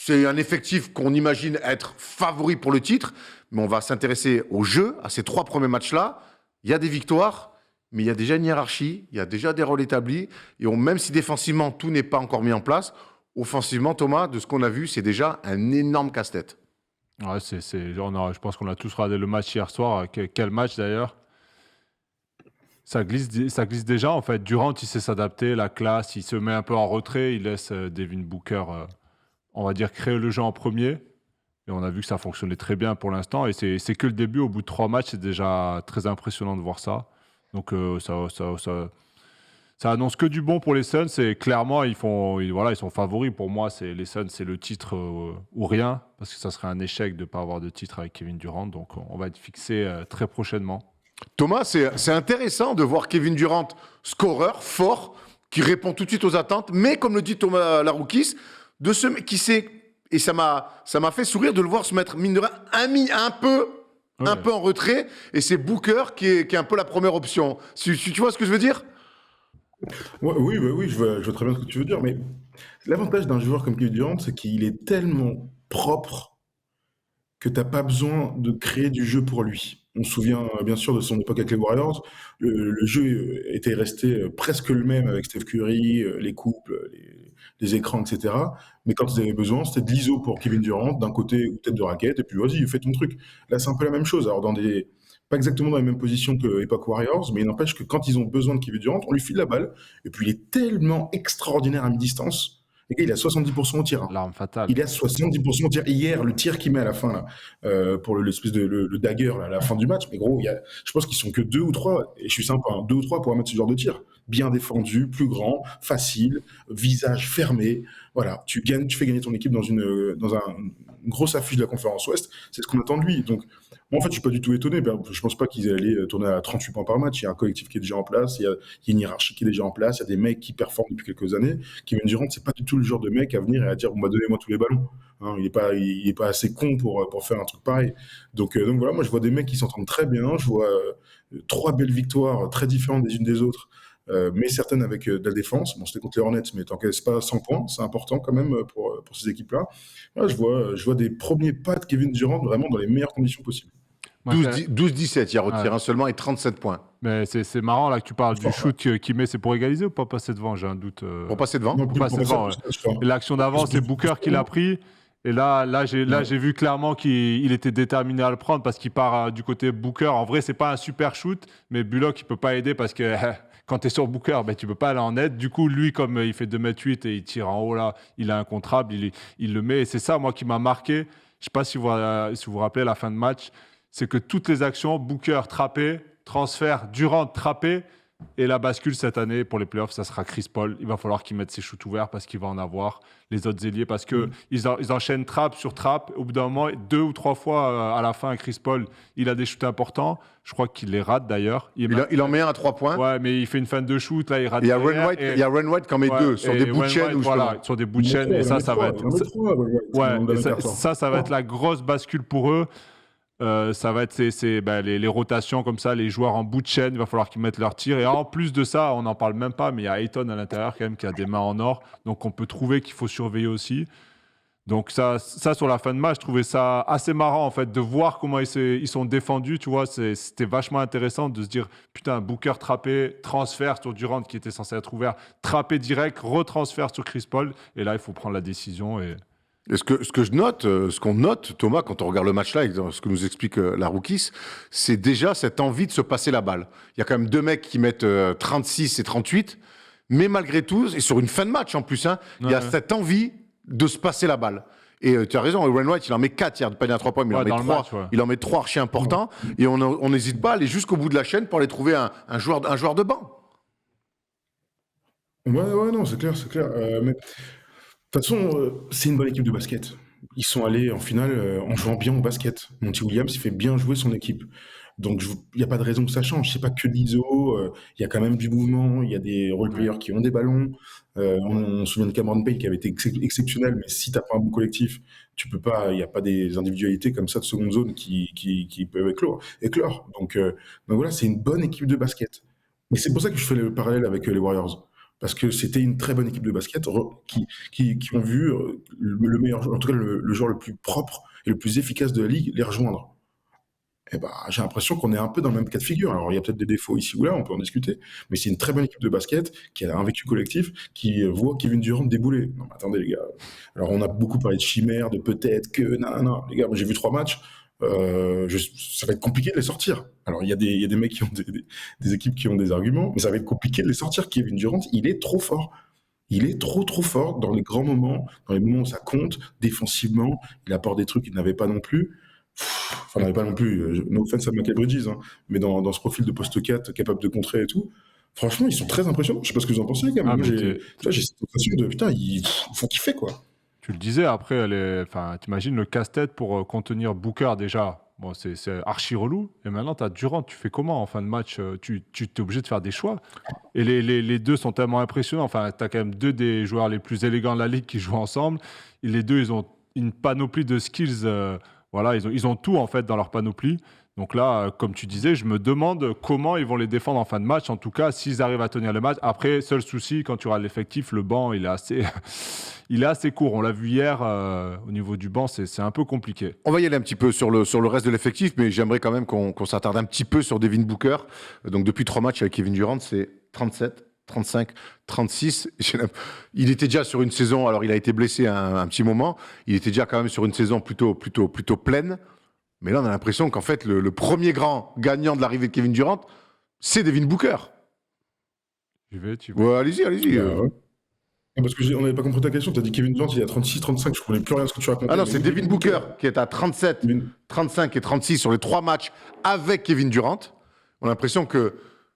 c'est un effectif qu'on imagine être favori pour le titre, mais on va s'intéresser au jeu, à ces 3 premiers matchs-là. Il y a des victoires, mais il y a déjà une hiérarchie, il y a déjà des rôles établis, et même si défensivement, tout n'est pas encore mis en place, offensivement, Thomas, de ce qu'on a vu, c'est déjà un énorme casse-tête. Ouais, je pense qu'on a tous regardé le match hier soir. Quel match d'ailleurs. Ça glisse déjà en fait. Durant, il sait s'adapter, la classe, il se met un peu en retrait, il laisse Devin Booker, on va dire, créer le jeu en premier. Et on a vu que ça fonctionnait très bien pour l'instant. Et c'est que le début. Au bout de 3 matchs, c'est déjà très impressionnant de voir ça. Donc ça annonce que du bon pour les Suns. Et clairement, ils sont favoris. Pour moi, les Suns, c'est le titre ou rien. Parce que ça serait un échec de ne pas avoir de titre avec Kevin Durant. Donc on va être fixé très prochainement. Thomas, c'est intéressant de voir Kevin Durant, scoreur, fort, qui répond tout de suite aux attentes, mais comme le dit Thomas Laroukis, qui sait, et ça m'a fait sourire de le voir se mettre, mine de rien, un peu en retrait, et c'est Booker qui est un peu la première option. Tu vois ce que je veux dire? Ouais, oui, bah oui, je vois très bien ce que tu veux dire, mais l'avantage d'un joueur comme Kevin Durant, c'est qu'il est tellement propre que t'as pas besoin de créer du jeu pour lui. On se souvient bien sûr de son époque avec les Warriors. Le jeu était resté presque le même avec Steph Curry, les couples, les écrans, etc. Mais quand ils avaient besoin, c'était de l'ISO pour Kevin Durant, d'un côté ou tête de raquette, et puis vas-y, fais ton truc. Là, c'est un peu la même chose. Alors pas exactement dans les mêmes positions que l'époque Warriors, mais il n'empêche que quand ils ont besoin de Kevin Durant, on lui file la balle, et puis il est tellement extraordinaire à mi-distance. Les gars, il a 70% au tir, hein. L'arme fatale. Il est à 70% au tir. Hier, le tir qu'il met à la fin, là, pour l'espèce de le dagger là, à la fin du match, mais gros, je pense qu'ils sont que 2 ou 3, et je suis sympa, hein, 2 ou 3 pour mettre ce genre de tir. Bien défendu, plus grand, facile, visage fermé. Voilà, tu fais gagner ton équipe dans une grosse affiche de la conférence Ouest. C'est ce qu'on attend de lui. Donc, moi, en fait, je suis pas du tout étonné. Je pense pas qu'ils allaient tourner à 38 points par match. Il y a un collectif qui est déjà en place. Il y a une hiérarchie qui est déjà en place. Il y a des mecs qui performent depuis quelques années. Kevin Durant, c'est pas du tout le genre de mec à venir et à dire, bon, bah, donnez-moi tous les ballons. Hein, il est pas assez con pour faire un truc pareil. Donc voilà, moi, je vois des mecs qui s'entendent très bien. Je vois 3 belles victoires très différentes des unes des autres. Mais certaines avec de la défense. Bon, c'était contre les Hornets, mais t'encaisses pas 100 points. C'est important quand même pour ces équipes-là. Voilà, je vois des premiers pas de Kevin Durant vraiment dans les meilleures conditions possibles. 12-17, il y a retiré seulement et 37 points. Mais c'est marrant là que tu parles du shoot qu'il met, c'est pour égaliser ou pas passer devant? J'ai un doute. Pour passer devant. Non, Pour passer devant, ouais. Et l'action d'avant, c'est Booker qui l'a pris. Et là, j'ai vu clairement qu'il était déterminé à le prendre parce qu'il part du côté Booker. En vrai, c'est pas un super shoot, mais Bullock, il peut pas aider parce que quand tu es sur Booker, ben, tu peux pas aller en aide. Du coup, lui, comme il fait 2,8 m et il tire en haut là, il a un contrable, il le met. Et c'est ça, moi, qui m'a marqué. Je sais pas si vous vous rappelez la fin de match. C'est que toutes les actions, Booker trappé, transfert, Durant trappé, et la bascule cette année pour les playoffs, ça sera Chris Paul. Il va falloir qu'il mette ses shoots ouverts parce qu'il va en avoir, les autres ailiers, parce qu'ils enchaînent trappe sur trappe. Au bout d'un moment, 2 ou 3 fois à la fin, Chris Paul, il a des shoots importants. Je crois qu'il les rate d'ailleurs. Il en met un à 3 points. Ouais, mais il fait une fin de shoot, là, il rate. Il y a Ren White qui en met 2 sur des bouts de chaîne. Voilà, sur des bouts de chaîne, et ça va être. Ça va être la grosse bascule pour eux. Ça va être les rotations comme ça, les joueurs en bout de chaîne, il va falloir qu'ils mettent leur tir. Et en plus de ça, on n'en parle même pas, mais il y a Ayton à l'intérieur quand même qui a des mains en or. Donc on peut trouver qu'il faut surveiller aussi. Donc ça sur la fin de match, je trouvais ça assez marrant en fait, de voir comment ils sont défendus. Tu vois, c'était vachement intéressant de se dire, putain, Booker trappé, transfert sur Durant qui était censé être ouvert, trappé direct, retransfert sur Chris Paul. Et là, il faut prendre la décision et ce qu'on note, Thomas, quand on regarde le match là, et ce que nous explique Laroukis, c'est déjà cette envie de se passer la balle. Il y a quand même 2 mecs qui mettent 36 et 38, mais malgré tout, et sur une fin de match en plus, il y a cette envie de se passer la balle. Et tu as raison, Ren White, il en met 4 hier, pas à 3 points, mais il en met 3. Match, ouais. Il en met 3 archi importants, et on n'hésite pas à aller jusqu'au bout de la chaîne pour aller trouver un joueur de banc. Ouais, non, c'est clair. Mais de toute façon, c'est une bonne équipe de basket. Ils sont allés en finale en jouant bien au basket. Monty Williams, il fait bien jouer son équipe. Donc, il n'y a pas de raison que ça change. C'est pas que l'ISO. Il y a quand même du mouvement. Il y a des role-players qui ont des ballons. On se souvient de Cameron Payne qui avait été exceptionnel. Mais si tu n'as pas un bon collectif, tu peux pas. Il n'y a pas des individualités comme ça de seconde zone qui peuvent éclore. Donc voilà, c'est une bonne équipe de basket. Mais c'est pour ça que je fais le parallèle avec les Warriors. parce que c'était une très bonne équipe de basket qui ont vu le meilleur joueur, en tout cas le joueur le plus propre et le plus efficace de la ligue les rejoindre. Eh ben, j'ai l'impression qu'on est un peu dans le même cas de figure. Alors, il y a peut-être des défauts ici ou là, on peut en discuter, mais c'est une très bonne équipe de basket qui a un vécu collectif, qui voit Kevin Durant débouler. Non, mais attendez, les gars. Alors, on a beaucoup parlé de chimère, de peut-être que. Non, non, les gars, moi, j'ai vu 3 matchs. Ça va être compliqué de les sortir. Alors, il y a des mecs qui ont des équipes qui ont des arguments, mais ça va être compliqué de les sortir. Kevin Durant, il est trop fort. Il est trop fort dans les grands moments, dans les moments où ça compte, défensivement. Il apporte des trucs qu'il n'avait pas non plus. Enfin, on n'avait pas non plus, no offense à Michael Bridges, hein, mais dans ce profil de poste 4, capable de contrer et tout, franchement, ils sont très impressionnants. Je sais pas ce que vous en pensez, quand même. Ah, Moi, mais j'ai cette sensation de putain, ils font kiffer, quoi. tu le disais, après, t'imagines le casse-tête pour contenir Booker déjà. Bon, c'est archi relou. Et maintenant, tu as Durant. Tu fais comment en fin de match? Tu t'es obligé de faire des choix. Et les deux sont tellement impressionnants. Enfin, tu as quand même deux des joueurs les plus élégants de la ligue qui jouent ensemble. Et les deux, ils ont une panoplie de skills. Voilà, ils ont tout en fait dans leur panoplie. Donc là, comme tu disais, je me demande comment ils vont les défendre en fin de match. En tout cas, s'ils arrivent à tenir le match. Après, seul souci, quand tu auras l'effectif, le banc, il est assez, il est assez court. On l'a vu hier, au niveau du banc, c'est un peu compliqué. On va y aller un petit peu sur le reste de l'effectif, mais j'aimerais quand même qu'on s'attarde un petit peu sur Devin Booker. Donc depuis 3 matchs avec Kevin Durant, c'est 37, 35, 36. Il était déjà sur une saison, alors il a été blessé un petit moment, il était déjà quand même sur une saison plutôt pleine. Mais là, on a l'impression qu'en fait, le premier grand gagnant de l'arrivée de Kevin Durant, c'est Devin Booker. Tu veux. Ouais, allez-y. Ouais. Parce qu'on n'avait pas compris ta question. Tu as dit Kevin Durant, il y a 36, 35. Je ne comprenais plus rien à ce que tu racontais. Ah non, c'est Devin Booker qui est à 37, 35 et 36 sur les 3 matchs avec Kevin Durant. On a l'impression que,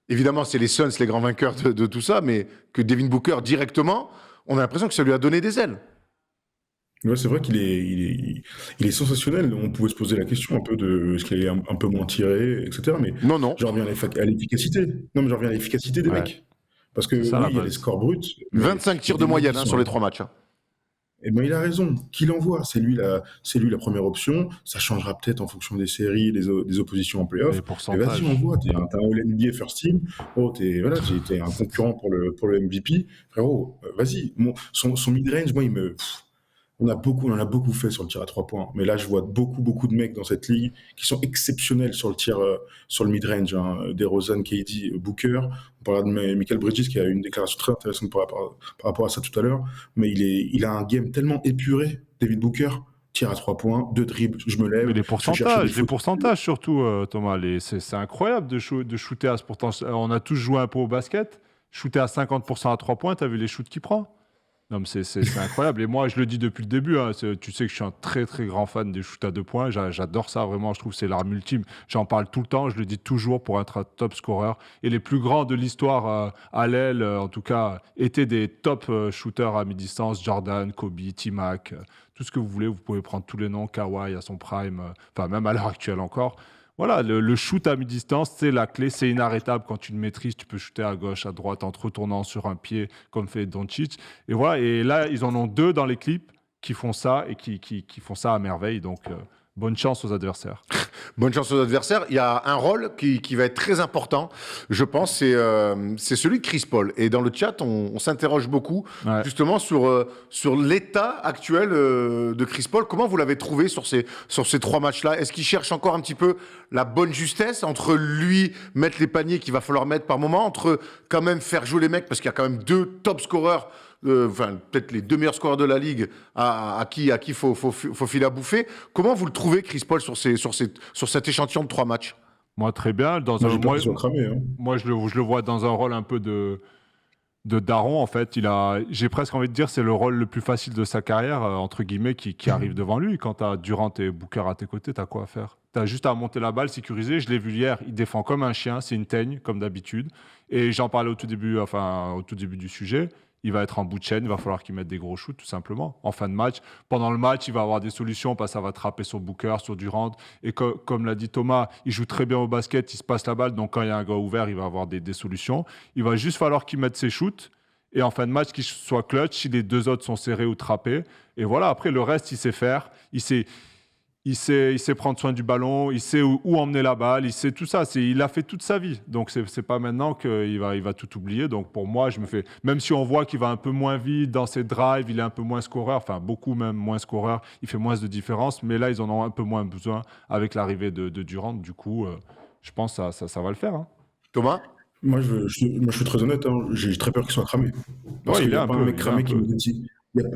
évidemment, c'est les Suns, les grands vainqueurs de tout ça, mais que Devin Booker, directement, on a l'impression que ça lui a donné des ailes. Ouais, c'est vrai qu'il est sensationnel. On pouvait se poser la question un peu de ce qu'il est un peu moins tiré, etc. Mais Non. je reviens à l'efficacité. Non, mais je reviens à l'efficacité des mecs. Parce que C'est ça, oui, la il y a base. les scores bruts. mais 25 tirs de des mecs moyenne qui sur sont- les 3 matchs. Eh ben, il a raison. Qui l'envoie? C'est lui la première option. Ça changera peut-être en fonction des séries, des oppositions en playoff. Les Mais pourcentages. vas-y, envoie. T'as un All-NBA First Team. Oh, t'es un concurrent pour le MVP. Frérot, vas-y. Son mid-range, moi, on en a beaucoup fait sur le tir à 3 points. Mais là, je vois beaucoup de mecs dans cette ligue qui sont exceptionnels sur le tir, sur le mid-range. Hein. DeRozan, KD, Booker. On parlera de Michael Bridges qui a eu une déclaration très intéressante par rapport à ça tout à l'heure. Mais il a un game tellement épuré, David Booker. Tir à 3 points, 2 dribbles, je me lève. Mais les je cherche des pourcentages surtout, Thomas, c'est incroyable de shooter à ce pourcentage. On a tous joué un peu au basket. Shooter à 50% à 3 points, t'as vu les shoots qu'il prend? Non, mais c'est incroyable. Et moi, je le dis depuis le début, hein, tu sais que je suis un très, très grand fan des shoots à 2 points. J'adore ça, vraiment. Je trouve que c'est l'arme ultime. J'en parle tout le temps. Je le dis toujours pour être un top scorer. Et les plus grands de l'histoire à l'aile, en tout cas, étaient des top shooters à mi-distance. Jordan, Kobe, T-Mac, tout ce que vous voulez. Vous pouvez prendre tous les noms. Kawhi à son prime, enfin, même à l'heure actuelle encore. Voilà, le shoot à mi-distance, c'est la clé, c'est inarrêtable quand tu le maîtrises. Tu peux shooter à gauche, à droite, en te retournant sur un pied, comme fait Doncic. Et voilà, et là, ils en ont 2 dans les clips qui font ça et qui font ça à merveille. Donc, bonne chance aux adversaires. Bonne chance aux adversaires. Il y a un rôle qui va être très important, je pense, c'est celui de Chris Paul. Et dans le chat, on s'interroge beaucoup justement sur l'état actuel de Chris Paul. Comment vous l'avez trouvé sur ces 3 matchs-là? Est-ce qu'il cherche encore un petit peu la bonne justesse entre lui mettre les paniers qu'il va falloir mettre par moment, entre quand même faire jouer les mecs, parce qu'il y a quand même 2 top scoreurs, peut-être les 2 meilleurs scoreurs de la ligue à qui faut filer à bouffer. Comment vous le trouvez, Chris Paul, sur cet échantillon de 3 matchs? Moi, très bien. J'ai peur qu'ils soient cramés. Hein. Moi, je le vois dans un rôle un peu de daron, en fait. J'ai presque envie de dire c'est le rôle le plus facile de sa carrière, entre guillemets, qui arrive devant lui. Quand tu as Durant et Booker à tes côtés, tu as quoi à faire? Tu as juste à monter la balle, sécuriser. Je l'ai vu hier, il défend comme un chien, c'est une teigne, comme d'habitude. Et j'en parlais au tout début du sujet. Il va être en bout de chaîne, il va falloir qu'il mette des gros shoots, tout simplement. En fin de match, pendant le match, il va avoir des solutions parce que ça va trapper sur Booker, sur Durant. Et comme l'a dit Thomas, il joue très bien au basket, il se passe la balle. Donc quand il y a un gars ouvert, il va avoir des solutions. Il va juste falloir qu'il mette ses shoots. Et en fin de match, qu'il soit clutch si les 2 autres sont serrés ou trappés. Et voilà, après, le reste, il sait faire. il sait prendre soin du ballon, il sait où emmener la balle, il sait tout ça. Il l'a fait toute sa vie. Donc, c'est pas maintenant qu'il va tout oublier. Donc, pour moi, même si on voit qu'il va un peu moins vite dans ses drives, il est un peu moins scoreur, enfin, beaucoup même moins scoreur, il fait moins de différence. Mais là, ils en ont un peu moins besoin avec l'arrivée de Durant. Du coup, je pense que ça va le faire. Hein. Thomas? Moi, moi, je suis très honnête, hein, j'ai très peur qu'il soit cramé. Parce Ouais, qu'il il n'y est a un pas un peu. mec cramé qui met des tirs.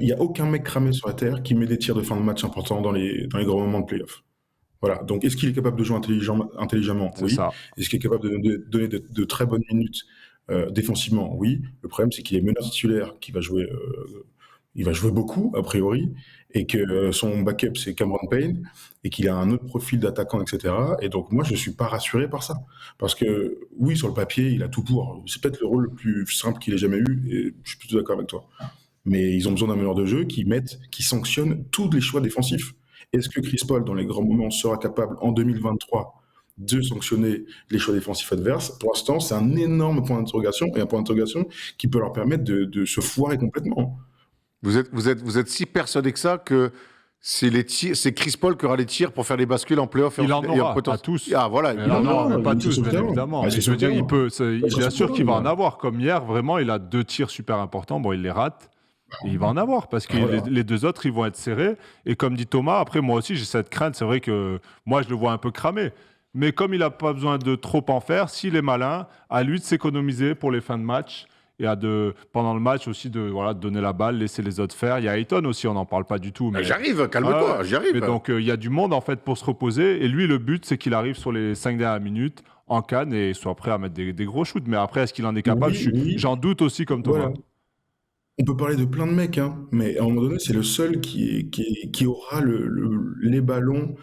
Il y a aucun mec cramé sur la Terre qui met des tirs de fin de match importants dans les grands moments de playoff. Voilà. Donc, est-ce qu'il est capable de jouer intelligemment? C'est Oui. ça. Est-ce qu'il est capable de donner de très bonnes minutes défensivement? Oui. Le problème, c'est qu'il est meneur titulaire qui va jouer, il va jouer beaucoup, a priori, et que son backup, c'est Cameron Payne, et qu'il a un autre profil d'attaquant, etc. Et donc, moi, je ne suis pas rassuré par ça. Parce que, oui, sur le papier, il a tout pour. C'est peut-être le rôle le plus simple qu'il ait jamais eu, et je suis plutôt d'accord avec toi. Mais ils ont besoin d'un meneur de jeu qui sanctionne tous les choix défensifs. Est-ce que Chris Paul, dans les grands moments, sera capable, en 2023, de sanctionner les choix défensifs adverses? Pour l'instant, c'est un énorme point d'interrogation, et un point d'interrogation qui peut leur permettre de se foirer complètement. Vous êtes si persuadé que ça que c'est Chris Paul qui aura les tirs pour faire les bascules en playoff Il en aura, pas tous. Ah voilà, Mais il en aura. non, pas il est tous, sur le bien terrain. évidemment. Ah, Mais c'est je veux sur dire, le terrain. bien sûr qu'il va en Ouais. avoir. Comme hier, vraiment, il a 2 tirs super importants. Bon, il les rate. Et il va en avoir parce que Voilà. les 2 autres, ils vont être serrés. Et comme dit Thomas, après, moi aussi, j'ai cette crainte. C'est vrai que moi, je le vois un peu cramé. Mais comme il n'a pas besoin de trop en faire, s'il est malin, à lui de s'économiser pour les fins de match et pendant le match aussi de donner la balle, laisser les autres faire. Il y a Ayton aussi, on n'en parle pas du tout. Mais J'arrive, calme-toi, Ouais, j'y arrive. mais donc, il y a du monde en fait pour se reposer. Et lui, le but, c'est qu'il arrive sur les 5 dernières minutes en canne et soit prêt à mettre des gros shoots. Mais après, est-ce qu'il en est capable? Oui. J'en doute aussi comme Thomas. Voilà. On peut parler de plein de mecs, hein, mais à un moment donné, c'est le seul qui aura les ballons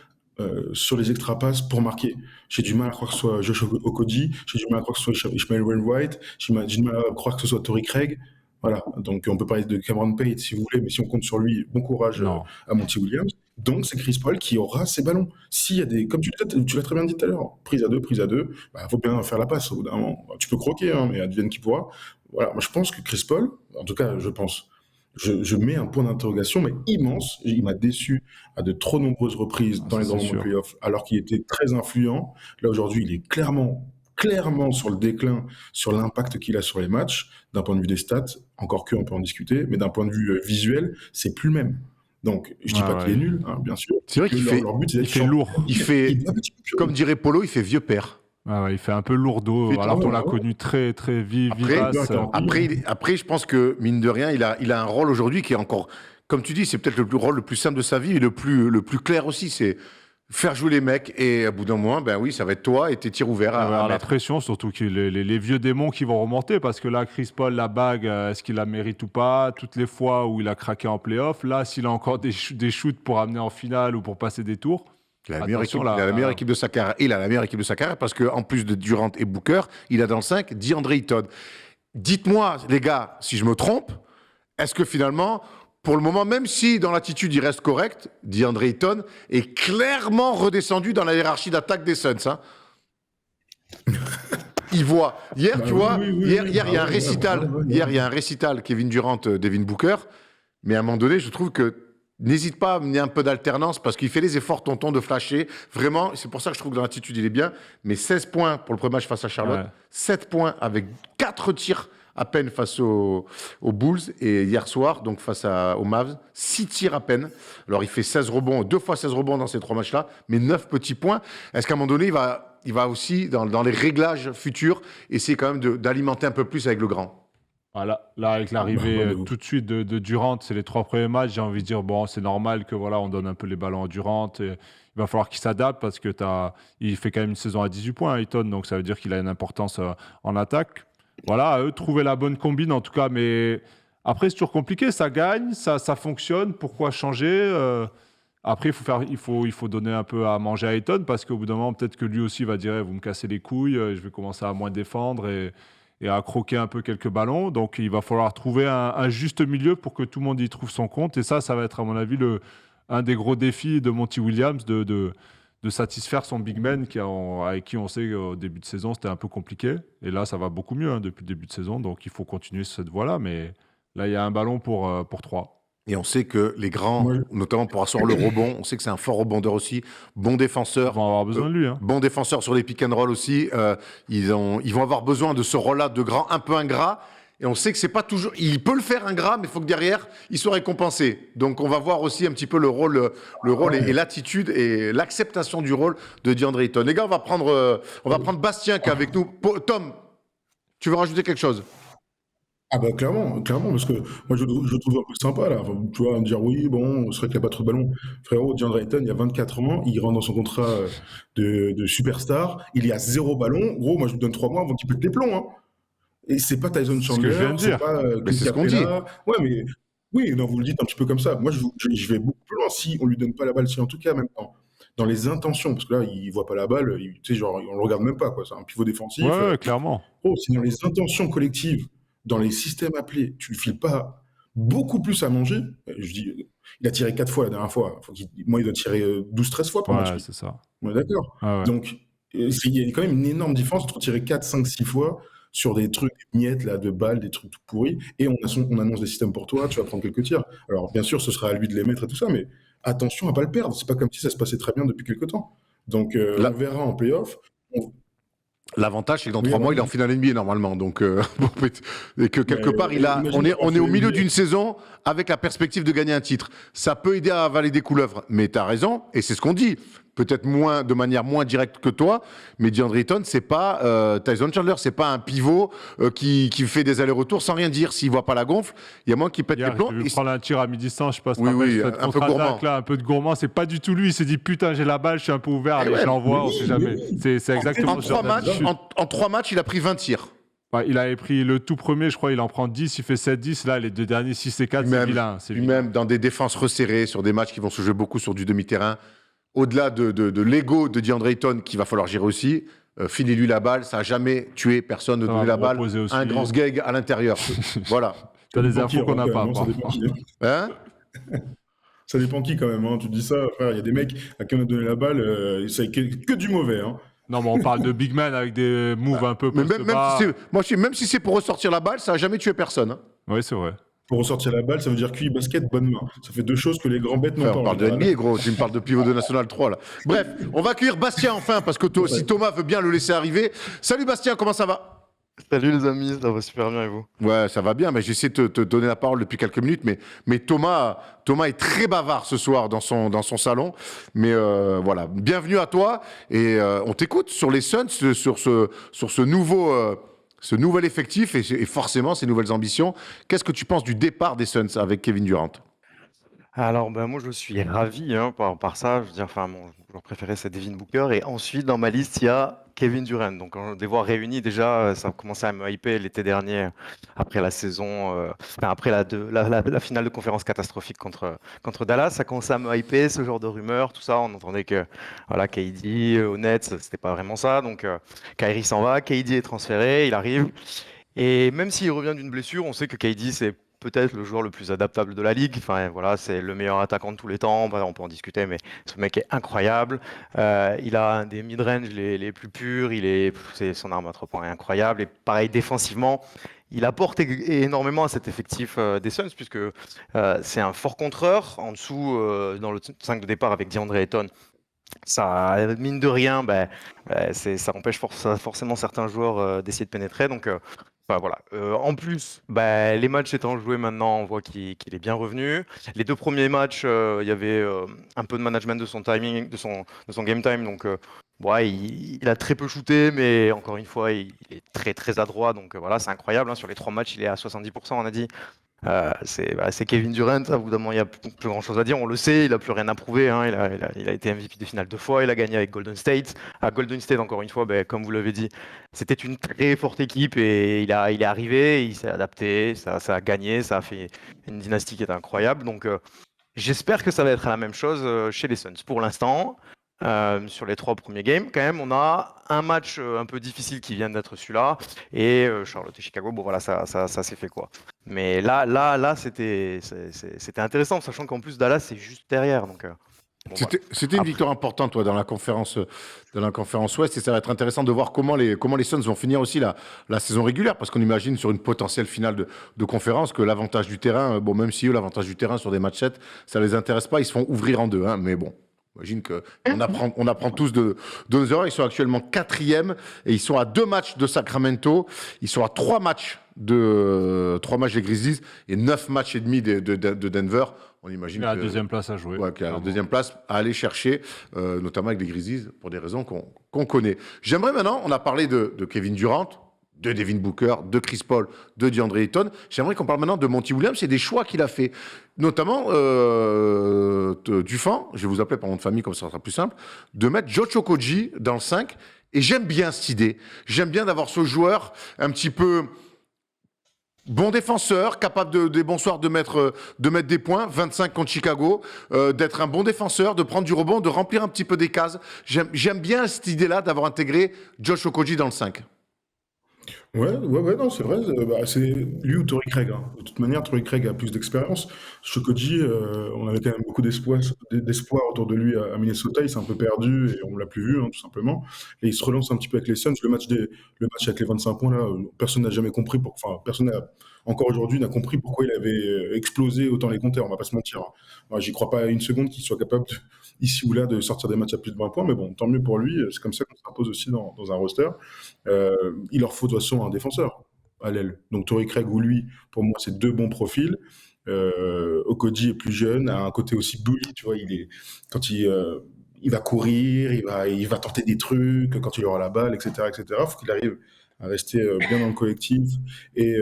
sur les extra-passes pour marquer. J'ai du mal à croire que ce soit Josh Okogie, j'ai du mal à croire que ce soit Ishmael Wainwright, j'ai du mal à croire que ce soit Torrey Craig. Voilà, donc on peut parler de Cameron Payne si vous voulez, mais si on compte sur lui, bon courage Non. à Monty Williams. Donc c'est Chris Paul qui aura ses ballons. S'il y a comme tu l'as très bien dit tout à l'heure, prise à deux, bah, faut bien faire la passe au bout d'un moment. Tu peux croquer, hein, mais advienne qui pourra. Voilà, moi je pense que Chris Paul, en tout cas je pense, je mets un point d'interrogation, mais immense. Il m'a déçu à de trop nombreuses reprises dans les Ça, grands c'est moments de sûr. playoff, alors qu'il était très influent. Là aujourd'hui, il est clairement sur le déclin, sur l'impact qu'il a sur les matchs, d'un point de vue des stats, encore que on peut en discuter, mais d'un point de vue visuel, c'est plus le même. Donc, je dis Ouais, pas qu'il est ouais. nul, hein, bien sûr. C'est vrai que qu'il leur but, c'est Il d'être fait champion. lourd. Il fait, Il doit un petit peu plus comme haut. dirait Polo, il fait vieux père. Il fait un peu lourdeau, Il fait alors qu'on l'a ouais. connu très, très Après, vivace. Après, je pense que, mine de rien, il a un rôle aujourd'hui qui est encore, comme tu dis, c'est peut-être rôle le plus simple de sa vie et le plus clair aussi. C'est faire jouer les mecs et à bout d'un moment, ben oui, ça va être toi et tes tirs ouverts à La mettre. pression, surtout que les vieux démons qui vont remonter, parce que là, Chris Paul, la bague, est-ce qu'il la mérite ou pas? Toutes les fois où il a craqué en playoff, là, s'il a encore des shoots pour amener en finale ou pour passer des tours, Il a la meilleure attention, équipe, là, il a la meilleure équipe de sa carrière. Il a la meilleure équipe de sa carrière parce qu'en plus de Durant et Booker, il a dans le 5 DeAndre Ayton. Dites-moi, les gars, si je me trompe, est-ce que finalement, pour le moment, même si dans l'attitude il reste correct, DeAndre Ayton est clairement redescendu dans la hiérarchie d'attaque des Suns. Hein. Il voit. Hier, Bah tu oui, vois, oui, oui, hier, oui, il y a un ouais, récital. ouais. Hier, il y a un récital Kevin Durant, Devin Booker. Mais à un moment donné, je trouve que n'hésite pas à amener un peu d'alternance parce qu'il fait les efforts, tonton, de flasher. Vraiment, c'est pour ça que je trouve que dans l'attitude, il est bien. Mais 16 points pour le premier match face à Charlotte. Ouais. 7 points avec 4 tirs à peine face aux Bulls. Et hier soir, donc face aux Mavs, 6 tirs à peine. Alors, il fait 16 rebonds, 2 fois 16 rebonds dans ces 3 matchs-là, mais 9 petits points. Est-ce qu'à un moment donné, il va aussi, dans les réglages futurs, essayer quand même d'alimenter un peu plus avec le grand? Voilà, là, avec l'arrivée Bah, bah, tout de suite de Durant, c'est les 3 premiers matchs, j'ai envie de dire, bon, c'est normal que on donne un peu les ballons à Durant. Et il va falloir qu'il s'adapte parce que il fait quand même une saison à 18 points, Ayton, donc ça veut dire qu'il a une importance en attaque. Voilà, à eux de trouver la bonne combine en tout cas, mais après c'est toujours compliqué, ça gagne, ça fonctionne, pourquoi changer? Après, il faut donner un peu à manger à Ayton parce qu'au bout d'un moment, peut-être que lui aussi va dire, vous me cassez les couilles, je vais commencer à moins défendre et à croquer un peu quelques ballons. Donc, il va falloir trouver un juste milieu pour que tout le monde y trouve son compte. Et ça va être, à mon avis, un des gros défis de Monty Williams de satisfaire son big man avec qui on sait qu'au début de saison, c'était un peu compliqué. Et là, ça va beaucoup mieux depuis le début de saison. Donc, il faut continuer sur cette voie-là. Mais là, il y a un ballon pour 3. Et on sait que les grands, Moi, notamment pour asseoir le rebond, on sait que c'est un fort rebondeur aussi, bon Ils défenseur, vont avoir besoin de lui. Hein. bon défenseur sur les pick and roll aussi. Ils vont avoir besoin de ce rôle-là de grand un peu ingrat. Et on sait que c'est pas toujours. Il peut le faire ingrat, mais il faut que derrière, il soit récompensé. Donc on va voir aussi un petit peu le rôle et l'attitude et l'acceptation du rôle de DeAndre Ayton. Les gars, on va prendre Bastien qui est avec nous. Tom, tu veux rajouter quelque chose? ah bah clairement, parce que moi je le trouve un peu sympa là. Enfin, tu vois, me dire oui, bon, c'est vrai qu'il n'y a pas trop de ballons. Frérot, DeAndre Ayton, il y a 24 ans, il rentre dans son contrat de superstar, il y a 0 ballon. Gros, moi je vous donne 3 mois avant qu'il pète les plombs. Hein. Et c'est pas Tyson C'est ce que je Chandler, viens de c'est dire. pas Mais Clint c'est ce qu'on dit. Capella. Ouais, mais oui, non, vous le dites un petit peu comme ça. Moi je vais beaucoup plus loin si on lui donne pas la balle, si en tout cas même dans les intentions, parce que là il voit pas la balle, tu sais, genre on le regarde même pas, quoi. C'est un pivot défensif. Ouais, clairement. Oh, si dans les intentions collectives, dans les systèmes appelés, tu ne files pas beaucoup plus à manger, je dis, il a tiré 4 fois la dernière fois. Moi, il doit tirer 12-13 fois par match, Ouais, lui. c'est ça. On est d'accord. Ouais, ouais. Donc, il y a quand même une énorme différence entre tirer 4, 5, 6 fois sur des trucs, des miettes là, de balles, des trucs tout pourris, et on annonce des systèmes pour toi, tu vas prendre quelques tirs. Alors, bien sûr, ce sera à lui de les mettre et tout ça, mais attention à pas le perdre. C'est pas comme si ça se passait très bien depuis quelques temps. Donc, on Là, verra en playoff. l'avantage, c'est que dans Oui, 3 mois, il est en vas-y. finale NBA normalement. Donc, et que quelque part, Imagine qu'il on est au milieu NBA. d'une saison avec la perspective de gagner un titre. Ça peut aider à avaler des couleuvres. Mais tu as raison, et c'est ce qu'on dit. Peut-être de manière moins directe que toi, mais DeAndre Ayton, c'est pas Tyson Chandler, c'est pas un pivot qui fait des allers-retours sans rien dire. S'il voit pas la gonfle, il y a moins qui pète les Hier, plombs. j'ai vu prendre un tir à mi-distance, je sais pas si Oui, tu te rappelles, oui, cette un peu gourmand. contre-attaque là, un peu de gourmand, c'est pas du tout lui. Il s'est dit putain, j'ai la balle, je suis un peu ouvert, allez, je l'envoie, on sait jamais. C'est exactement En ce genre 3 matchs, d'attitude. en 3 matchs, il a pris 20 tirs. Ouais, il avait pris le tout premier, je crois, il en prend 10, il fait 7-10. Là, les deux derniers, 6 et 4, c'est vilain. C'est Puis vilain. même dans des défenses resserrées, sur des matchs qui vont se jouer beaucoup sur du demi-terrain, au-delà de l'ego de DeAndre Ayton qu'il va falloir gérer aussi, filez-lui la balle, ça n'a jamais tué personne de Ça donner va la me balle reposer aussi. à un grand sgeg à l'intérieur. Voilà. T'as Ça des dépend qui, infos qu'on n'a quand pas. même, hein, ça dépend Bon. qui. Hein? Ça dépend qui quand même, hein. Tu dis ça, frère, il y a des mecs à qui on a donné la balle, c'est que du mauvais. Hein. Non, mais on parle de big man avec des moves un peu Mais post même si bas. même si c'est pour ressortir la balle, ça n'a jamais tué personne. Hein. Oui, c'est vrai. Pour ressortir la balle, ça veut dire QI basket, bonne main. Ça fait deux choses que les grands bêtes n'ont Frère, pas on en parle de général. NBA, gros. Tu me parles de pivot de National 3, là. Bref, on va accueillir Bastien enfin, parce que si Thomas veut bien le laisser arriver. Salut Bastien, comment ça va? Salut les amis, ça va super bien et vous? Ouais, ça va bien, mais j'essaie de te donner la parole depuis quelques minutes, mais Thomas est très bavard ce soir dans son salon. Mais voilà, bienvenue à toi et on t'écoute sur les Suns, sur ce nouvel effectif et forcément ces nouvelles ambitions. Qu'est-ce que tu penses du départ des Suns avec Kevin Durant? Alors ben, moi je suis ravi hein, par ça, je veux dire, enfin mon joueur préféré c'est Devin Booker et ensuite dans ma liste il y a Kevin Durant, donc de les voir réunis déjà ça a commencé à me hyper l'été dernier après la saison, enfin, après la finale de conférence catastrophique contre Dallas, ça a commencé à me hyper ce genre de rumeurs, tout ça, on entendait que voilà, KD au Nets c'était pas vraiment ça, donc Kyrie s'en va, KD est transféré, il arrive. Et même s'il revient d'une blessure, on sait que KD, c'est peut-être le joueur le plus adaptable de la ligue. Enfin, voilà, c'est le meilleur attaquant de tous les temps. Bah, on peut en discuter, mais ce mec est incroyable. Il a un des mid-range les plus purs. Son arme à 3 points est incroyable. Et pareil, défensivement, il apporte énormément à cet effectif des Suns, puisque c'est un fort contreur. En dessous, dans le 5 de départ avec DeAndre Ayton, ça, mine de rien, ça empêche forcément certains joueurs d'essayer de pénétrer. Donc, enfin, voilà. En plus, les matchs étant joués maintenant, on voit qu'il est bien revenu. Les 2 premiers matchs, il y avait un peu de management de son timing, de son game time. Donc, ouais, il a très peu shooté, mais encore une fois, il est très très adroit. Donc voilà, c'est incroyable. Hein. Sur les 3 matchs, il est à 70%, on a dit. C'est Kevin Durant, évidemment, il n'y a plus grand chose à dire, on le sait, il n'a plus rien à prouver. Hein. Il a été MVP de finale 2 fois, il a gagné avec Golden State. À Golden State, encore une fois, comme vous l'avez dit, c'était une très forte équipe et il est arrivé, il s'est adapté, ça a gagné, ça a fait une dynastie qui est incroyable. Donc, j'espère que ça va être la même chose chez les Suns. Pour l'instant, sur les 3 premiers games, quand même, on a un match un peu difficile qui vient d'être celui-là, et Charlotte et Chicago, bon voilà, ça s'est fait quoi. Mais là, c'était intéressant, sachant qu'en plus Dallas c'est juste derrière, donc Bon, voilà. C'était une victoire importante, toi, dans la conférence Ouest, et ça va être intéressant de voir comment les Suns vont finir aussi la saison régulière, parce qu'on imagine sur une potentielle finale de conférence que l'avantage du terrain, bon, même si eux, l'avantage du terrain sur des matchs 7, ça les intéresse pas, ils se font ouvrir en deux, hein, mais bon. J'imagine qu'on apprend tous de nos erreurs. Ils sont actuellement 4e et ils sont à 2 matchs de Sacramento. Ils sont à 3 matchs des Grizzlies et 9 matchs et demi de Denver. On imagine Il y a la deuxième place à jouer. Ouais, qu'il y a la deuxième place à aller chercher, notamment avec les Grizzlies, pour des raisons qu'on connaît. J'aimerais maintenant, on a parlé de Kevin Durant, de Devin Booker, de Chris Paul, de DeAndre Ayton. J'aimerais qu'on parle maintenant de Monty Williams et des choix qu'il a fait. Notamment, Dufan, je vais vous appeler par nom de famille, comme ça sera plus simple, de mettre Joe Okogie dans le 5. Et j'aime bien cette idée. J'aime bien d'avoir ce joueur un petit peu bon défenseur, capable des bons soirs de mettre des points, 25 contre Chicago, d'être un bon défenseur, de prendre du rebond, de remplir un petit peu des cases. J'aime bien cette idée-là d'avoir intégré Josh Okogie dans le 5. Ouais, non, c'est vrai. C'est lui ou Torrey Craig, hein. De toute manière, Torrey Craig a plus d'expérience. Shokoji, on avait quand même beaucoup d'espoir autour de lui à Minnesota. Il s'est un peu perdu et on l'a plus vu, hein, tout simplement. Et il se relance un petit peu avec les Suns. Le match avec les 25 points, là, personne n'a jamais compris. Personne encore aujourd'hui n'a compris pourquoi il avait explosé autant les compteurs. On va pas se mentir, hein. Moi, j'y crois pas une seconde qu'il soit capable, ici ou là, de sortir des matchs à plus de 20 points. Mais bon, tant mieux pour lui. C'est comme ça qu'on s'impose aussi dans un roster. Il leur faut de toute façon un défenseur à l'aile. Donc Torrey Craig ou lui, pour moi, c'est 2 bons profils. Okogie est plus jeune, a un côté aussi bully, tu vois, quand il va courir, il va tenter des trucs quand il aura la balle, etc., etc. Faut qu'il arrive à rester bien dans le collectif et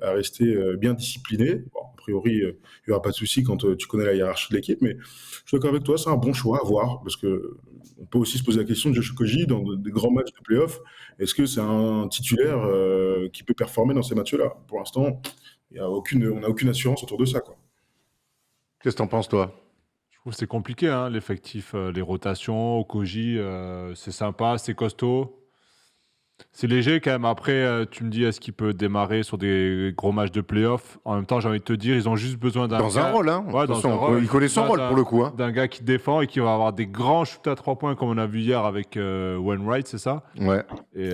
à rester bien discipliné. Bon, a priori, il n'y aura pas de souci quand tu connais la hiérarchie de l'équipe, mais je suis d'accord avec toi, c'est un bon choix à voir, parce que on peut aussi se poser la question de Josh Okogie dans des grands matchs de playoff. Est-ce que c'est un titulaire qui peut performer dans ces matchs-là? Pour l'instant, on n'a aucune assurance autour de ça, quoi. Qu'est-ce que t'en penses, toi? Je trouve que c'est compliqué, hein, l'effectif, les rotations, Okogie, c'est sympa, c'est costaud. C'est léger quand même. Après, tu me dis, est-ce qu'il peut démarrer sur des gros matchs de playoff? En même temps, j'ai envie de te dire, ils ont juste besoin d'un Dans un gars- rôle, hein. Ouais, De toute dans façon, un rôle. il connaît son Là, rôle pour le coup, hein. d'un gars qui défend et qui va avoir des grands shoots à 3 points comme on a vu hier avec Wainwright, c'est ça? Ouais. Et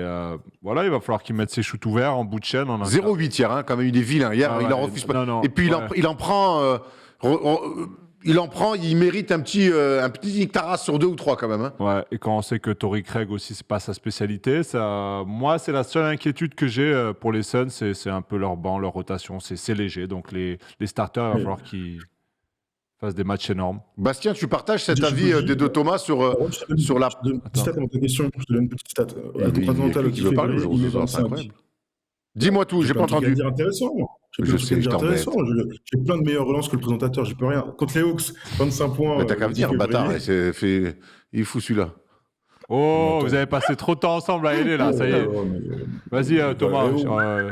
voilà, il va falloir qu'il mette ses shoots ouverts en bout de chaîne. 0,8 hier, hein, quand même, il est vilain. Hier, Ah il ouais, en refuse pas. non, non, Et puis, ouais. il en prend. Il mérite un petit Taras sur 2 ou 3 quand même, hein. Ouais, et quand on sait que Torrey Craig aussi, c'est pas sa spécialité, moi, c'est la seule inquiétude que j'ai pour les Suns, c'est un peu leur banc, leur rotation, c'est léger. Donc les starters, il va falloir qu'ils fassent des matchs énormes. Bastien, tu partages cet Josh avis Okogie, des deux Thomas sur la. Je te donne une petite stat avant ta question. Je te donne une petite stat. Il y a lui qui veut parler aujourd'hui, c'est incroyable. Dis-moi tout, j'ai pas entendu. J'ai plein de trucs à dire intéressants, moi. Je sais, je t'embête. J'ai plein de meilleures relances que le présentateur, j'y peux rien. Contre les Hawks, 25 points. Mais t'as qu'à me dire, bâtard, il est fou celui-là. Oh, vous avez passé trop de temps ensemble à aider là, ça y est. Vas-y, Thomas,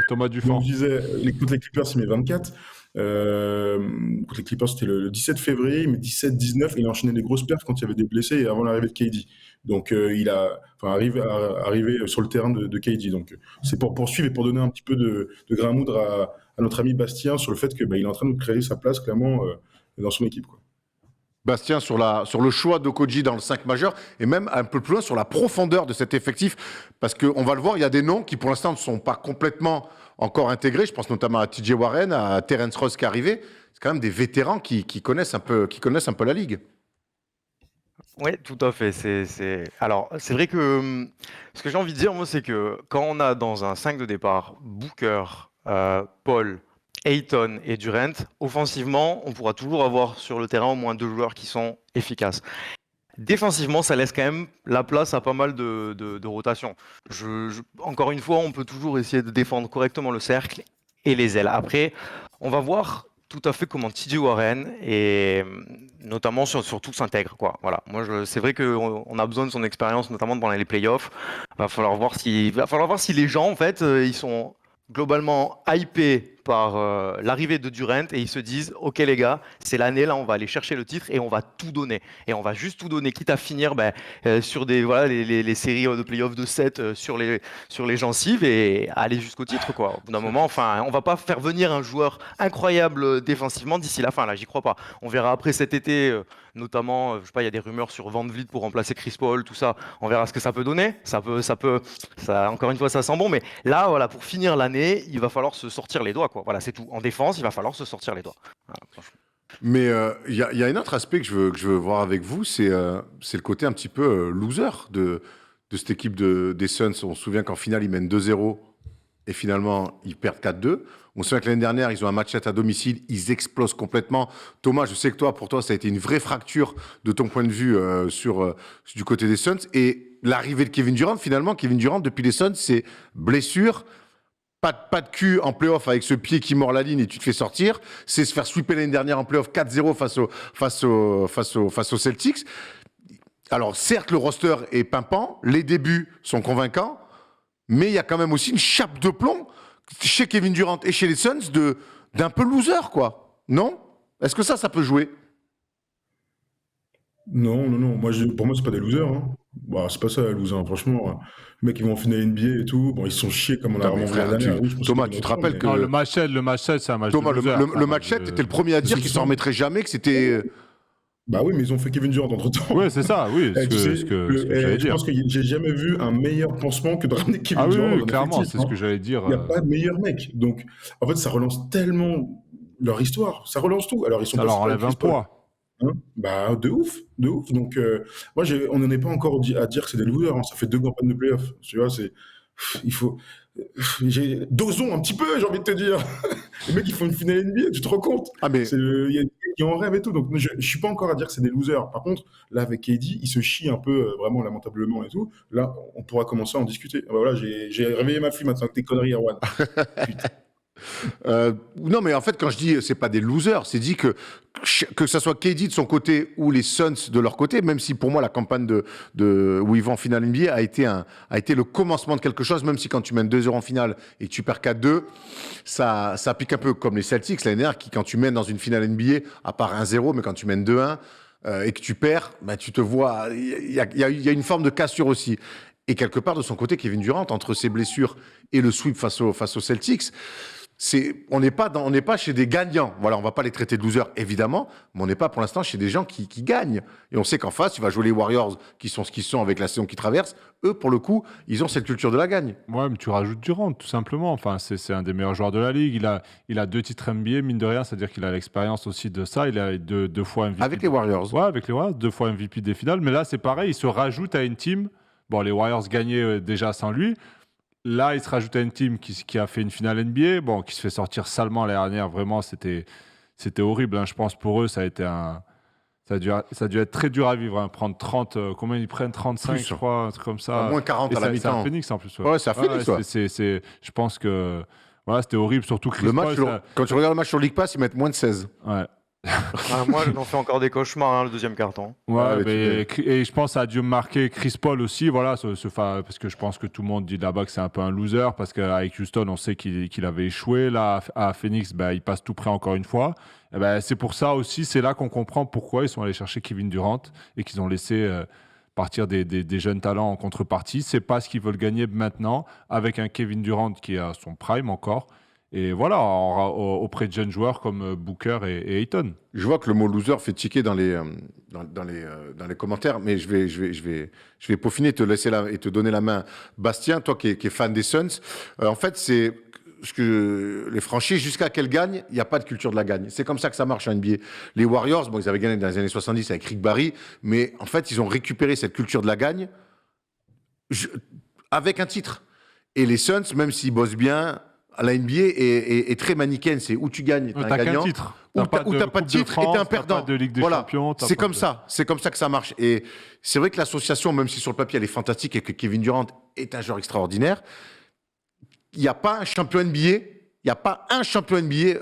Thomas Dufan. Donc, je disais, contre les Clippers, il met 24. Contre les Clippers, c'était le 17 février, il met 17-19, et il a enchaîné des grosses perfs quand il y avait des blessés et avant l'arrivée de KD. Donc, il a arrivé sur le terrain de KD. Donc, c'est pour poursuivre et pour donner un petit peu de grain à moudre à notre ami Bastien sur le fait qu'il est en train de créer sa place clairement dans son équipe, quoi. Bastien, sur le choix d'Okogie dans le 5 majeur, et même un peu plus loin sur la profondeur de cet effectif, parce qu'on va le voir, il y a des noms qui pour l'instant ne sont pas complètement encore intégrés. Je pense notamment à TJ Warren, à Terence Ross qui est arrivé. C'est quand même des vétérans qui connaissent un peu la ligue. Oui, tout à fait. Alors, c'est vrai que ce que j'ai envie de dire, moi, c'est que quand on a dans un 5 de départ Booker, Paul, Ayton et Durant, offensivement, on pourra toujours avoir sur le terrain au moins 2 joueurs qui sont efficaces. Défensivement, ça laisse quand même la place à pas mal de rotations. Encore une fois, on peut toujours essayer de défendre correctement le cercle et les ailes. Après, on va voir tout à fait comment TJ Warren et notamment surtout s'intègre, quoi. Voilà. Moi, c'est vrai qu'on a besoin de son expérience, notamment pendant les playoffs. Va falloir voir si les gens, en fait, ils sont globalement hypés par l'arrivée de Durant et ils se disent ok les gars, c'est l'année, là on va aller chercher le titre et on va tout donner, et on va juste tout donner, quitte à finir sur les séries de playoffs de 7 sur les gencives et aller jusqu'au titre, quoi. Au bout d'un moment, enfin, on va pas faire venir un joueur incroyable défensivement d'ici la fin, là j'y crois pas. On verra après cet été notamment, je sais pas, il y a des rumeurs sur Van Vliet pour remplacer Chris Paul, tout ça. On verra ce que ça peut donner. Encore une fois, ça sent bon. Mais là, voilà, pour finir l'année, il va falloir se sortir les doigts, quoi. Voilà, c'est tout. En défense, il va falloir se sortir les doigts. Voilà, franchement. Mais il y a un autre aspect que je veux voir avec vous, c'est le côté un petit peu loser de cette équipe des Suns. On se souvient qu'en finale, ils mènent 2-0 et finalement, ils perdent 4-2. On se souvient que l'année dernière, ils ont un match 7 à domicile, ils explosent complètement. Thomas, je sais que pour toi, ça a été une vraie fracture de ton point de vue du côté des Suns. Et l'arrivée de Kevin Durant, finalement, Kevin Durant, depuis les Suns, c'est blessure, pas de cul en playoff avec ce pied qui mord la ligne et tu te fais sortir. C'est se faire sweeper l'année dernière en playoff 4-0 face aux Celtics. Alors, certes, le roster est pimpant, les débuts sont convaincants, mais il y a quand même aussi une chape de plomb chez Kevin Durant et chez les Suns d'un peu loser, quoi. Non? Est-ce que ça peut jouer? Non, non, non. Pour moi, c'est pas des losers, hein. Bah, c'est pas ça, les losers, franchement. Les mecs, ils vont en finale NBA et tout. Bon, ils sont chiés comme on a Non, mais vraiment vu la frère, dernière. Oui, je pense Thomas, qu'il y a tu te une rappelles option, que- Non, le match 7, c'est un match Thomas, de loser. le match 7, t'étais le premier à dire C'est qu'il ce s'en qu'ils remettrait jamais, que c'était... Bah oui, mais ils ont fait Kevin Durant entre-temps. Oui, c'est ça, oui, Tu sais, ce que j'allais je dire. pense que j'ai jamais vu un meilleur pansement que de ramener Kevin Ah oui, Durant oui, dans clairement, l'effectif, c'est ce hein. que j'allais dire. Il n'y a pas de meilleur mec. Donc, en fait, ça relance tellement leur histoire. Ça relance tout. Alors, ils sont Ça pas leur super enlève un Chris Paul, poids. hein. Bah, de ouf, de ouf. Donc, moi, on n'en est pas encore à dire que c'est des losers, hein. Ça fait 2 campagnes de playoffs. Tu vois, il faut, dosons un petit peu, j'ai envie de te dire. Les mecs, ils font une finale NBA, tu te rends compte? Ah, mais Il y a des mecs qui en rêvent et tout. Donc, je suis pas encore à dire que c'est des losers. Par contre, là, avec KD, il se chie un peu, vraiment lamentablement et tout. Là, on pourra commencer à en discuter. Ah bah voilà, j'ai réveillé ma fille maintenant avec tes conneries, Erwan. Putain. non, mais en fait, quand je dis c'est pas des losers, c'est dit que ça soit KD de son côté ou les Suns de leur côté, même si pour moi la campagne où ils vont en finale NBA a été le commencement de quelque chose, même si quand tu mènes 2-0 en finale et que tu perds 4-2, ça pique un peu comme les Celtics l'année dernière, qui quand tu mènes dans une finale NBA, à part 1-0, mais quand tu mènes 2-1 et que tu perds, bah, tu te vois, il y a une forme de cassure aussi. Et quelque part, de son côté, Kevin Durant, entre ses blessures et le sweep face aux Celtics, on n'est pas chez des gagnants. Voilà, on va pas les traiter de losers, évidemment, mais on n'est pas pour l'instant chez des gens qui gagnent. Et on sait qu'en face, tu vas jouer les Warriors, qui sont ce qu'ils sont avec la saison qui traverse. Eux, pour le coup, ils ont cette culture de la gagne. Ouais, mais tu rajoutes Durant, tout simplement. Enfin, c'est un des meilleurs joueurs de la ligue. Il a 2 titres NBA, mine de rien, c'est-à-dire qu'il a l'expérience aussi de ça. Il a deux fois MVP. Avec les Warriors. Ouais, avec les Warriors, 2 fois MVP des finales. Mais là, c'est pareil, il se rajoute à une team. Bon, les Warriors gagnaient déjà sans lui. Là, il se rajoute à une team qui a fait une finale NBA, bon, qui se fait sortir salement l'année dernière. Vraiment, c'était horrible, hein. Je pense pour eux, ça a dû être très dur à vivre, hein. Prendre 30, combien ils prennent 35, Plus, je crois, un truc comme ça. Moins 40 Et à la c'est mi-temps. à Phoenix en plus. Ouais, c'est à Phoenix, ouais. Je pense que voilà, c'était horrible, surtout Chris Le match, Paul. quand tu regardes le match sur League Pass, ils mettent moins de 16. Ouais. Ah, moi, j'en fais encore des cauchemars, hein, le deuxième carton. Ouais, et je pense que ça a dû marquer Chris Paul aussi, voilà, parce que je pense que tout le monde dit là-bas que c'est un peu un loser, parce qu'avec Houston, on sait qu'il avait échoué. Là, à Phoenix, il passe tout près encore une fois. Et c'est pour ça aussi, c'est là qu'on comprend pourquoi ils sont allés chercher Kevin Durant et qu'ils ont laissé partir des jeunes talents en contrepartie. C'est pas ce qu'ils veulent gagner maintenant, avec un Kevin Durant qui est à son prime encore. Et voilà, auprès de jeunes joueurs comme Booker et Ayton. Je vois que le mot loser fait tiquer dans les commentaires, mais je vais peaufiner, te laisser et te donner la main. Bastien, toi qui es fan des Suns, en fait, c'est ce que les franchises, jusqu'à qu'elles gagnent, il n'y a pas de culture de la gagne. C'est comme ça que ça marche en NBA. Les Warriors, bon, ils avaient gagné dans les années 70 avec Rick Barry, mais en fait, ils ont récupéré cette culture de la gagne avec un titre. Et les Suns, même s'ils bossent bien, la NBA est très manichéenne. C'est où tu gagnes, t'es un gagnant, titre. ou t'as pas de titre et t'es un perdant. Pas de Ligue des voilà. Champions. C'est comme ça. C'est comme ça que ça marche. Et c'est vrai que l'association, même si sur le papier elle est fantastique et que Kevin Durant est un joueur extraordinaire, il n'y a pas un champion NBA. Il n'y a pas un champion NBA.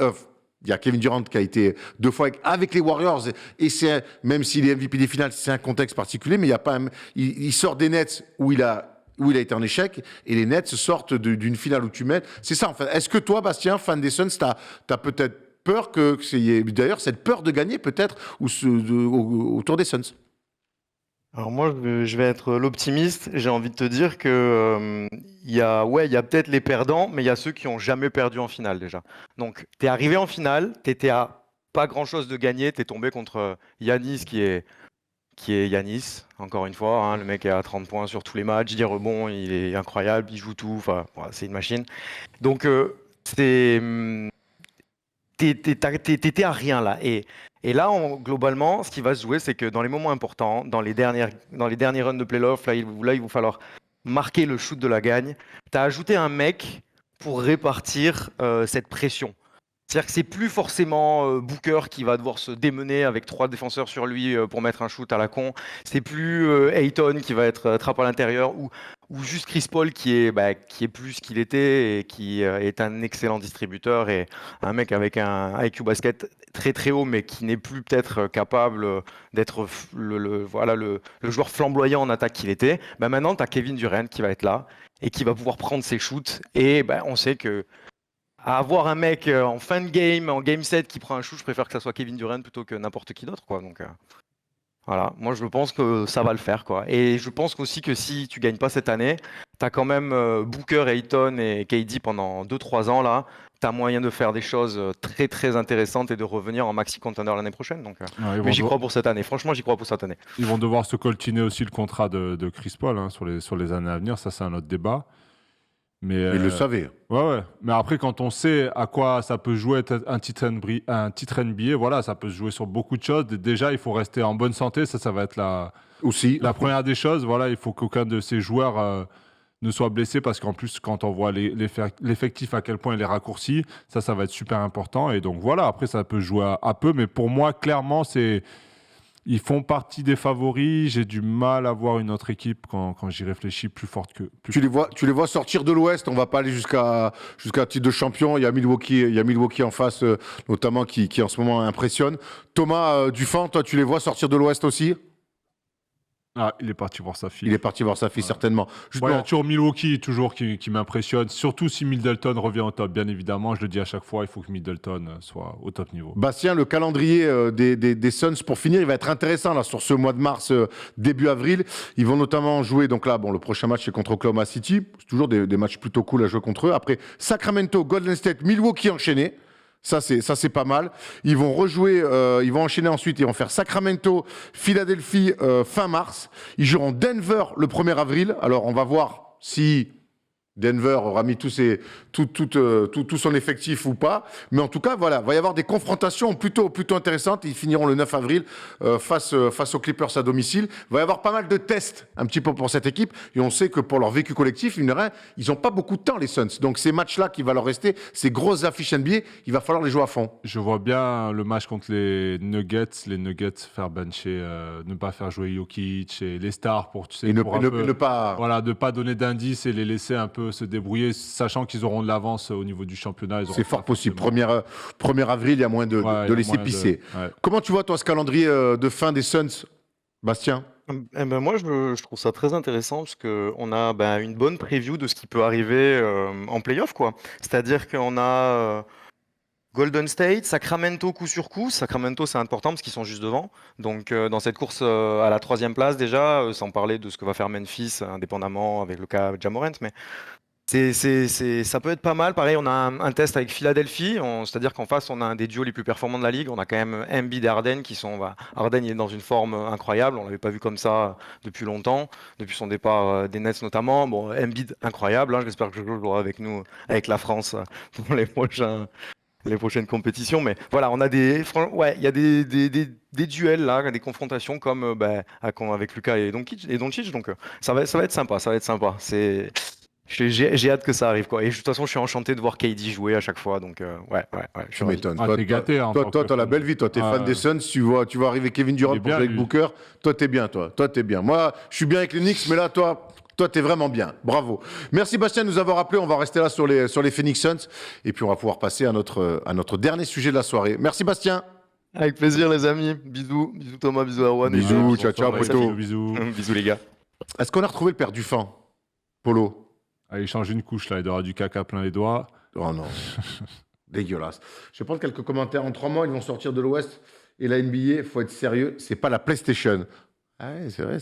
Il y a Kevin Durant qui a été 2 fois avec les Warriors. Et c'est, même s'il est MVP des finales, c'est un contexte particulier. Mais il y a pas. Il sort des Nets où il a été en échec, et les Nets sortent d'une finale où tu mets. C'est ça, en fait. Est-ce que toi, Bastien, fan des Suns, t'as peut-être peur qu'il y ait d'ailleurs cette peur de gagner, peut-être, autour des Suns? Alors moi, je vais être l'optimiste. J'ai envie de te dire que il y a peut-être les perdants, mais il y a ceux qui ont jamais perdu en finale déjà. Donc, tu es arrivé en finale, tu étais à pas grand-chose de gagné. Tu es tombé contre Yanis qui est Yanis, encore une fois. Hein, le mec est à 30 points sur tous les matchs, 10 rebonds, il est incroyable, il joue tout. Enfin, voilà, c'est une machine. Donc, t'étais à rien là. Et là, globalement, ce qui va se jouer, c'est que dans les moments importants, dans les derniers runs de playoff, là, il va falloir marquer le shoot de la gagne. Tu as ajouté un mec pour répartir cette pression. C'est-à-dire que c'est plus forcément Booker qui va devoir se démener avec 3 défenseurs sur lui pour mettre un shoot à la con. C'est plus Ayton qui va être trappe à l'intérieur ou juste Chris Paul qui est plus ce qu'il était et qui est un excellent distributeur et un mec avec un IQ basket très très haut mais qui n'est plus peut-être capable d'être le joueur flamboyant en attaque qu'il était. Maintenant, tu as Kevin Durant qui va être là et qui va pouvoir prendre ses shoots et on sait que à avoir un mec en fin de game, en game 7 qui prend un shoot, je préfère que ça soit Kevin Durant plutôt que n'importe qui d'autre, quoi. Donc voilà, moi je pense que ça va le faire, quoi. Et je pense aussi que si tu gagnes pas cette année, tu as quand même Booker, Ayton et KD pendant 2-3 ans là. Tu as moyen de faire des choses très très intéressantes et de revenir en maxi contender l'année prochaine. Donc, mais j'y crois pour cette année. Franchement, j'y crois pour cette année. Ils vont devoir se coltiner aussi le contrat de Chris Paul hein, sur les années à venir. Ça, c'est un autre débat. Mais il le savait. Ouais. Mais après, quand on sait à quoi ça peut jouer un titre NBA, voilà, ça peut se jouer sur beaucoup de choses. Déjà, il faut rester en bonne santé. Ça va être la première des choses. Voilà, il faut qu'aucun de ces joueurs ne soit blessé parce qu'en plus, quand on voit l'effectif à quel point il est raccourci, ça va être super important. Et donc voilà, après, ça peut jouer à peu. Mais pour moi, clairement, ils font partie des favoris. J'ai du mal à voir une autre équipe quand j'y réfléchis plus forte que. Tu les vois sortir de l'Ouest. On va pas aller jusqu'à titre de champion. Il y a Milwaukee en face, notamment qui en ce moment impressionne. Thomas Dufan, toi, tu les vois sortir de l'Ouest aussi? Ah, il est parti voir sa fille. Il est parti voir sa fille, certainement. Il y a toujours Milwaukee qui m'impressionne, surtout si Middleton revient au top. Bien évidemment, je le dis à chaque fois, il faut que Middleton soit au top niveau. Bastien, le calendrier des Suns, pour finir, il va être intéressant là, sur ce mois de mars, début avril. Ils vont notamment jouer, donc là, le prochain match, c'est contre Oklahoma City. C'est toujours des matchs plutôt cool à jouer contre eux. Après, Sacramento, Golden State, Milwaukee enchaîné. Ça, c'est pas mal. Ils vont rejouer, ils vont enchaîner ensuite. Ils vont faire Sacramento, Philadelphie fin mars. Ils joueront Denver le 1er avril. Alors, on va voir si Denver aura mis tout son effectif ou pas. Mais en tout cas, voilà, il va y avoir des confrontations plutôt intéressantes. Ils finiront le 9 avril face aux Clippers à domicile. Il va y avoir pas mal de tests un petit peu pour cette équipe. Et on sait que pour leur vécu collectif, ils n'ont pas beaucoup de temps, les Suns. Donc ces matchs-là qui vont leur rester, ces grosses affiches NBA, il va falloir les jouer à fond. Je vois bien le match contre les Nuggets faire bencher, ne pas faire jouer Jokic et les stars pour, tu sais, ne pas donner d'indices et les laisser un peu se débrouiller, sachant qu'ils auront de l'avance au niveau du championnat. C'est fort possible. 1er avril, il y a moins de laisser pisser. Ouais. Comment tu vois, toi, ce calendrier de fin des Suns, Bastien? Moi, je trouve ça très intéressant parce qu'on a une bonne preview de ce qui peut arriver en playoff, quoi. C'est-à-dire qu'on a Golden State, Sacramento coup sur coup. Sacramento, c'est important parce qu'ils sont juste devant. Donc, dans cette course à la 3e place, déjà, sans parler de ce que va faire Memphis, indépendamment avec le cas Ja Morant, mais ça peut être pas mal. Pareil, on a un test avec Philadelphie, c'est-à-dire qu'en face, on a un des duos les plus performants de la ligue. On a quand même Embiid et Harden qui sont. Harden, il est dans une forme incroyable. On l'avait pas vu comme ça depuis longtemps, depuis son départ des Nets notamment. Bon, Embiid, incroyable. Hein, j'espère que je jouera avec nous, avec la France, pour les prochaines compétitions. Mais voilà, on a il y a des duels là, des confrontations comme avec Luka et Doncic. Donc ça va être sympa. Ça va être sympa. J'ai hâte que ça arrive, quoi. Et de toute façon, je suis enchanté de voir KD jouer à chaque fois. Donc, ouais. Tu m'étonnes. T'es gâté. Toi, t'as la belle vie. Toi, t'es fan des Suns. Tu vas arriver Kevin Durant pour jouer avec Booker. Toi, t'es bien. Toi, t'es bien. Moi, je suis bien avec les Knicks, mais là, toi, t'es vraiment bien. Bravo. Merci, Bastien, de nous avoir appelés. On va rester là sur les Phoenix Suns. Et puis, on va pouvoir passer à notre dernier sujet de la soirée. Merci, Bastien. Avec plaisir, les amis. Bisous Thomas, bisous Erwan. Bisous, ciao, Poto. Bisous. Bisous, les gars. Est-ce qu'on a retrouvé le père Dufan, Polo? Il change une couche là, il aura du caca plein les doigts. Oh non, dégueulasse. Je vais prendre quelques commentaires. En 3 mois, ils vont sortir de l'Ouest et la NBA, il faut être sérieux, c'est pas la PlayStation. Ah ouais, c'est vrai.